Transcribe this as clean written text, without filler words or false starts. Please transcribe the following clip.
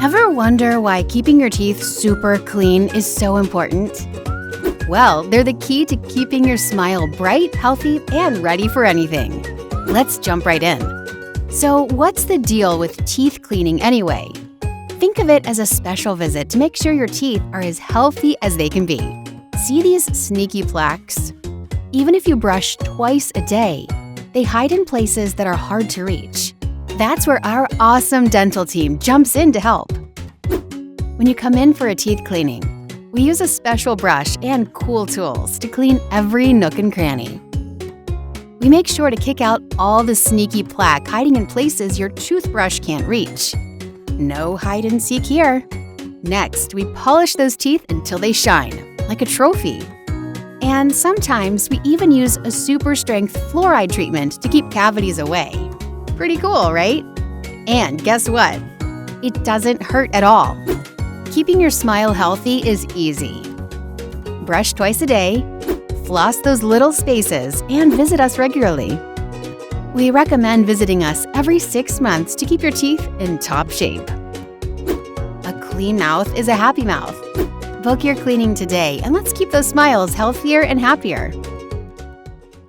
Ever wonder why keeping your teeth super clean is so important? Well, they're the key to keeping your smile bright, healthy, and ready for anything. Let's jump right in. So, what's the deal with teeth cleaning anyway? Think of it as a special visit to make sure your teeth are as healthy as they can be. See these sneaky plaques? Even if you brush twice a day, they hide in places that are hard to reach. That's where our awesome dental team jumps in to help. When you come in for a teeth cleaning, we use a special brush and cool tools to clean every nook and cranny. We make sure to kick out all the sneaky plaque hiding in places your toothbrush can't reach. No hide and seek here. Next, we polish those teeth until they shine, like a trophy. And sometimes we even use a super strength fluoride treatment to keep cavities away. Pretty cool, right? And guess what? It doesn't hurt at all. Keeping your smile healthy is easy. Brush twice a day, floss those little spaces, and visit us regularly. We recommend visiting us every 6 months to keep your teeth in top shape. A clean mouth is a happy mouth. Book your cleaning today, and let's keep those smiles healthier and happier.